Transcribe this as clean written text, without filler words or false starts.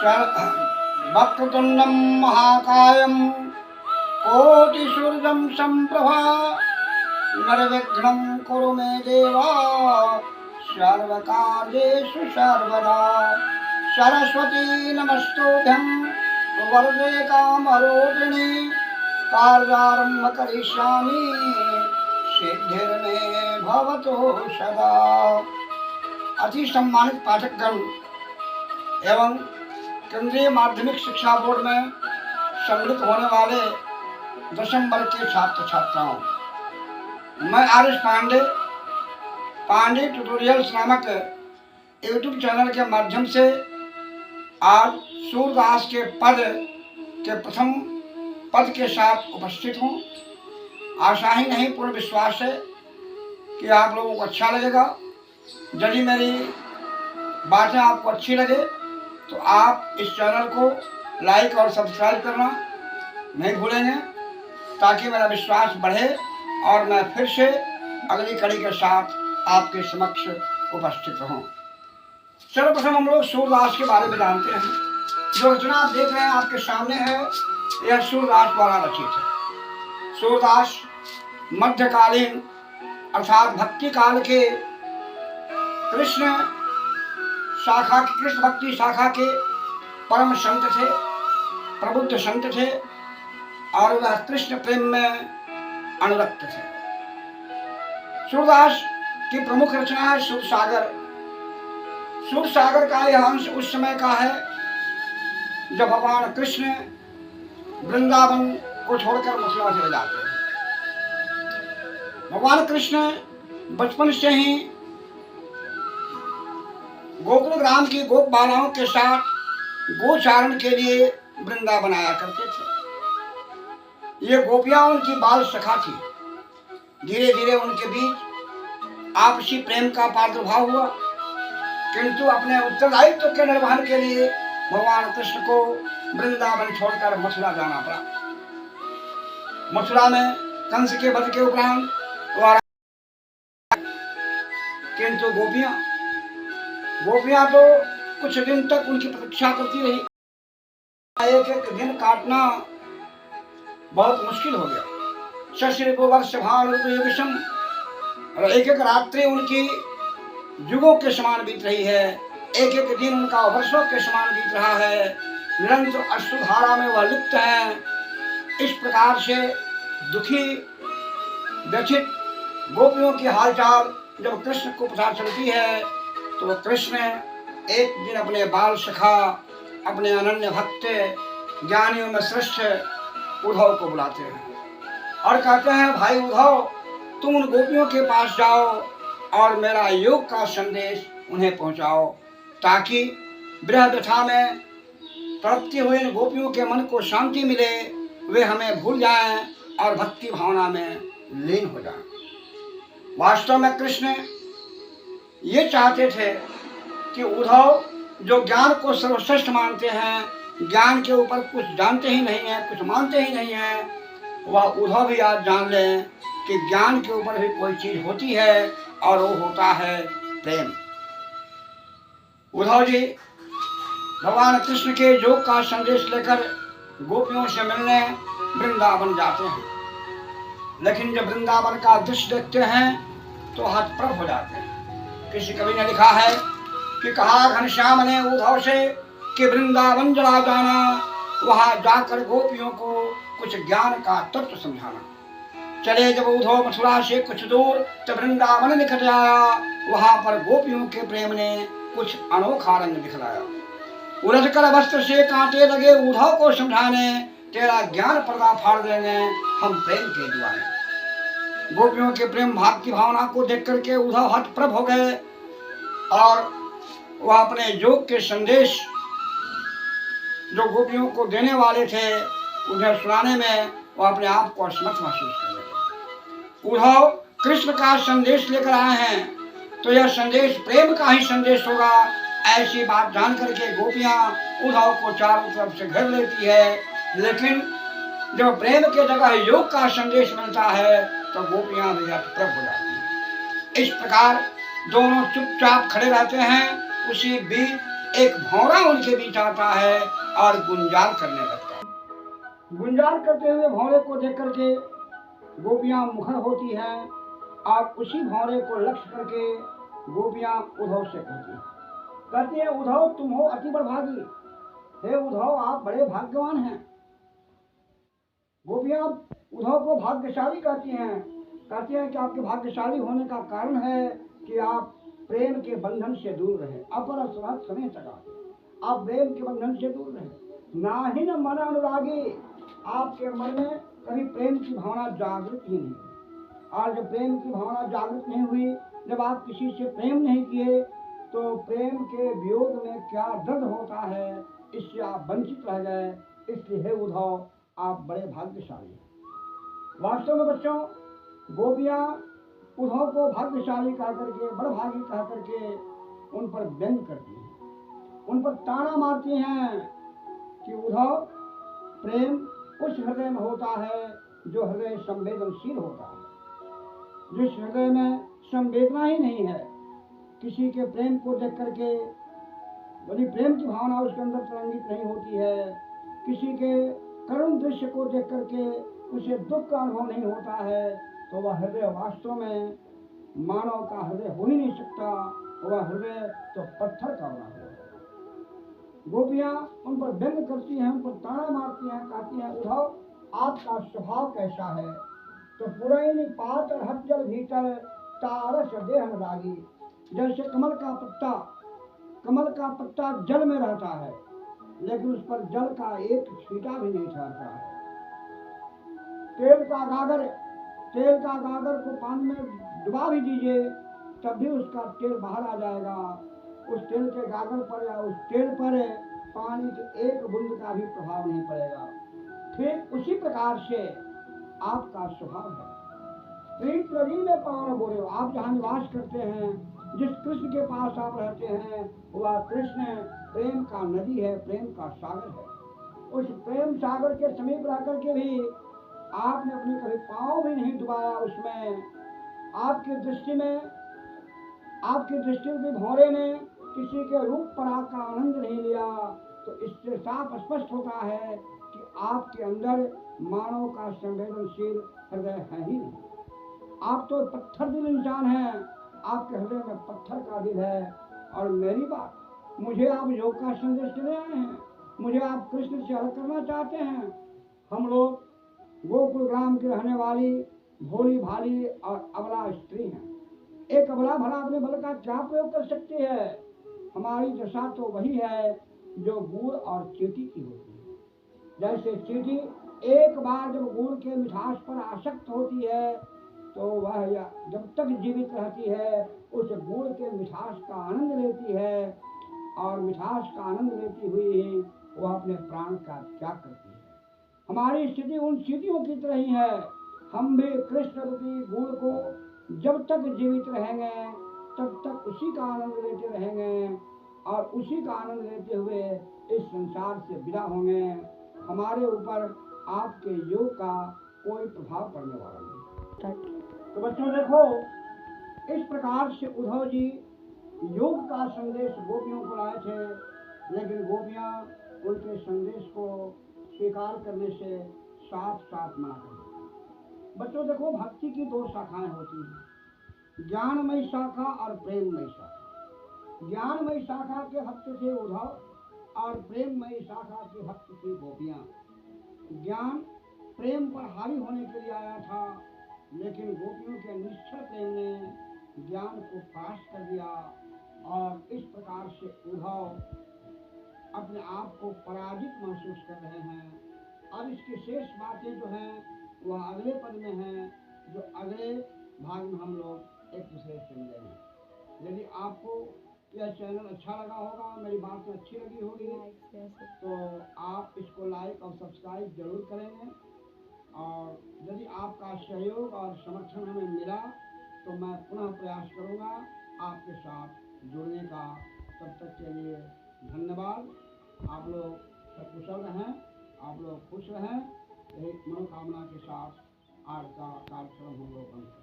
वक्रतुण्डं महाकायं कोटिसूर्यं सम्प्रभा निर्विघ्नं कुरु मे देव सर्वकार्येषु सर्वदा। सरस्वती नमस्तुभ्यं वरदे कामरूपिणी कार्यारम्भ करिष्यामि सिद्धिर्मे भवतु सदा। अति सम्मानित पाठकगण एवं केंद्रीय माध्यमिक शिक्षा बोर्ड में सम्मिलित होने वाले 10वीं वर्ग के छात्र छात्राओं, मैं आर.एस. पांडे ट्यूटोरियल्स नामक यूट्यूब चैनल के माध्यम से आज सूरदास के पद के प्रथम पद के साथ उपस्थित हूँ। आशा ही नहीं पूर्ण विश्वास है कि आप लोगों को अच्छा लगेगा। यदि मेरी बातें आपको अच्छी लगे तो आप इस चैनल को लाइक और सब्सक्राइब करना नहीं भूलेंगे, ताकि मेरा विश्वास बढ़े और मैं फिर से अगली कड़ी के साथ आपके समक्ष उपस्थित रहूं। सर्वप्रथम हम लोग सूरदास के बारे में जानते हैं। जो रचना आप देख रहे हैं आपके सामने है, यह सूरदास द्वारा रचित है। सूरदास मध्यकालीन अर्थात भक्ति काल के कृष्ण भक्ति शाखा के परम संत थे, प्रबुद्ध संत थे और वह कृष्ण प्रेम में अनुरक्त थे। सूरदास की प्रमुख रचना है सूरसागर। सूरसागर का यह अंश उस समय का है जब भगवान कृष्ण वृंदावन को छोड़कर मथुरा चले जाते हैं। भगवान कृष्ण बचपन से ही गोकुल ग्राम की गोप बालाओं के साथ गोचारण के लिए वृंदावन आया करते थे। ये गोपियां उनकी बाल सखा थी। धीरे धीरे उनके बीच आपसी प्रेम का प्रादुर्भाव हुआ, किंतु अपने उत्तरदायित्व के निर्वहन के लिए भगवान कृष्ण को वृंदावन छोड़कर मथुरा जाना पड़ा। मथुरा में कंस के वध के उपरांत किंतु गोपियां तो कुछ दिन तक उनकी प्रतीक्षा करती रही। एक दिन काटना बहुत मुश्किल हो गया। शशिरिपु वर्ष भानुषम, और एक रात्रि उनकी युगों के समान बीत रही है। एक एक दिन उनका वर्षों के समान बीत रहा है। निरंतर अश्रुधारा में वह लिप्त है। इस प्रकार से दुखी व्यथित गोपियों की हालचाल जब कृष्ण को पता चलती है तो कृष्ण एक दिन अपने बाल सखा, अपने अनन्य भक्त, ज्ञानियों में श्रेष्ठ उद्धव को बुलाते हैं और कहते हैं, भाई उद्धव, तुम उन गोपियों के पास जाओ और मेरा योग का संदेश उन्हें पहुंचाओ, ताकि विरह व्यथा में तड़पती हुई इन गोपियों के मन को शांति मिले, वे हमें भूल जाएं और भक्ति भावना में लीन हो जाएं। वास्तव में कृष्ण ये चाहते थे कि उद्धव, जो ज्ञान को सर्वश्रेष्ठ मानते हैं, ज्ञान के ऊपर कुछ जानते ही नहीं है, कुछ मानते ही नहीं है, वह उद्धव भी आज जान लें कि ज्ञान के ऊपर भी कोई चीज होती है और वो होता है प्रेम। उद्धव जी भगवान कृष्ण के योग का संदेश लेकर गोपियों से मिलने वृंदावन जाते हैं, लेकिन जब वृंदावन का दृश्य देखते हैं तो हतप्रभ हो जाते हैं। किसी कवि ने लिखा है कि कहा घनश्याम ने उद्धव से कि वृंदावन जला जाना, वहां जाकर गोपियों को कुछ ज्ञान का तत्व समझाना। चले जब उद्धव मथुरा से कुछ दूर, तब वृंदावन निकट आया। वहां पर गोपियों के प्रेम ने कुछ अनोखा रंग दिखलाया। उलझ कर वस्त्र से कांटे लगे उद्धव को समझाने, तेरा ज्ञान पर्दा फाड़ देंगे हम प्रेम के दीवाने। गोपियों के प्रेम भाव की भावना को देख करके उद्धव हतप्रभ हो गए और वह अपने योग के संदेश जो गोपियों को देने वाले थे उन्हें सुनाने में वह अपने आप को असमर्थ महसूस कर रहे। उद्धव कृष्ण का संदेश लेकर आए हैं तो यह संदेश प्रेम का ही संदेश होगा, ऐसी बात जान करके गोपियां उद्धव को चारों तरफ से घेर लेती है। लेकिन जब प्रेम के जगह योग का संदेश मिलता है तो गोपियां भी हतप्रभ हो जाती हैं। इस प्रकार दोनों चुपचाप खड़े रहते हैं। उसी बीच एक भौरा उनके बीच आता है और गुंजार करने लगता है। गुंजार करते हुए भौरे को देख करके गोपियां मुखर होती हैं और उसी भौरे को लक्ष्य करके गोपियां उद्धव से कहती हैं उद्धव तुम हो अति बड़भागी, हे उद्धव आप बड़े भाग्यवान हैं। गोपियां उद्धव को भाग्यशाली कहती हैं कि आपके भाग्यशाली होने का कारण है कि आप प्रेम के बंधन से दूर रहे, अपर समय तक आप प्रेम के बंधन से दूर रहे। ना ही न मन अनुरागी, आपके मन में कभी प्रेम की भावना जागृत ही नहीं। और जब प्रेम की भावना जागृत नहीं हुई, जब आप किसी से प्रेम नहीं किए, तो प्रेम के वियोग में क्या दर्द होता है, इससे आप वंचित रह गए। इसलिए हे उद्धव आप बड़े भाग्यशाली हैं। वास्तव में बच्चों, गोपियां उद्धव को भाग्यशाली कह करके, बड़भागी कह करके उन पर व्यंग करती हैं, उन पर ताना मारती हैं कि उद्धव प्रेम उस हृदय में होता है जो हृदय संवेदनशील होता है। जिस हृदय में संवेदना ही नहीं है, किसी के प्रेम को देख करके यदि प्रेम की भावना उसके अंदर तरंगित नहीं होती है, किसी के करुण दृश्य को देख करके उसे दुख का अनुभव नहीं होता है, तो वह हृदय वास्तव में मानव का हृदय हो ही नहीं सकता। वह हृदय तो पत्थर का बना हुआ है। गोपियां उन पर व्यंग करती हैं, उन पर ताना मारती हैं, कहती हैं उद्धव आपका स्वभाव कैसा है, तो पुरैनी पातर हट जल भीतर तारस देह अनुरागी। जैसे कमल का पत्ता जल में रहता है, लेकिन उस पर जल का एक छींटा भी नहीं ठहरता है। तेल का गागर को पानी में डुबा भी दीजिए, तब भी उसका तेल बाहर आ जाएगा। उस तेल के गागर पर या उस तेल पर पानी के एक बूंद का भी प्रभाव नहीं पड़ेगा। ठीक उसी प्रकार से आपका स्वभाव है। प्रीत नदी में पावन बोले, आप जहाँ निवास करते हैं, जिस कृष्ण के पास आप रहते हैं, वह कृष्ण प्रेम का नदी है, प्रेम का सागर है। उस प्रेम सागर के समीप रह करके भी आपने अपने कभी पाँव भी नहीं डुबाया उसमें। आपकी दृष्टि में भी भौरे ने किसी के रूप पराग का आनंद नहीं लिया, तो इससे साफ स्पष्ट होता है कि आपके अंदर मानव का संवेदनशील हृदय है ही नहीं। आप तो पत्थर दिल इंसान हैं, आपके हृदय में पत्थर का दिल है। और मेरी बात, मुझे आप योग का संदेश दे आए हैं, मुझे आप कृष्ण से अलग करना चाहते हैं। हम लोग गोकुल ग्राम की रहने वाली भोली भाली और अबला स्त्री हैं। एक अबला भला अपने बल का क्या प्रयोग कर सकती है? हमारी दशा तो वही है जो गुड़ और चींटी की होती है। जैसे चींटी एक बार जब गुड़ के मिठास पर आसक्त होती है, तो वह जब तक जीवित रहती है उस गुड़ के मिठास का आनंद लेती है, और मिठास का आनंद लेती हुई ही वह अपने प्राण का त्याग करती है। हमारी स्थिति उन चींटियों की तरह ही है। हम भी कृष्ण रूपी गुड़ को जब तक जीवित रहेंगे तब तक उसी का आनंद लेते रहेंगे, और उसी का आनंद लेते हुए इस संसार से विदा होंगे। हमारे ऊपर आपके योग का कोई प्रभाव पड़ने वाला नहीं। तो बच्चों देखो, इस प्रकार से उद्धव जी योग का संदेश गोपियों को लाए थे, लेकिन गोपियां उनके संदेश को स्वीकार करने से साफ साफ मना कर देती। बच्चों देखो, भक्ति की दो शाखाएं होती हैं, ज्ञानमयी शाखा और प्रेममयी शाखा। ज्ञानमयी शाखा के भक्त थे उद्धव, और प्रेममयी शाखा के भक्त थी गोपियां। ज्ञान प्रेम पर हावी होने के लिए आया था, लेकिन गोपियों के निश्चल प्रेम ने ज्ञान को परास्त कर दिया, और इस प्रकार से उद्धव अपने आप को पराजित महसूस कर रहे हैं। अब इसकी शेष बातें जो हैं वह अगले पद में हैं, जो अगले भाग में हम लोग एक दूसरे से मिलेंगे। यदि आपको यह चैनल अच्छा लगा होगा, मेरी बातें अच्छी लगी होगी, तो आप इसको लाइक और सब्सक्राइब जरूर करेंगे। और यदि आपका सहयोग और समर्थन हमें मिला, तो मैं पुनः प्रयास करूंगा आपके साथ जुड़ने का। तब तक के लिए धन्यवाद। आप लोग सकुशल रहें, आप लोग खुश रहें, यही मनोकामना के साथ आज का कार्यक्रम हम लोग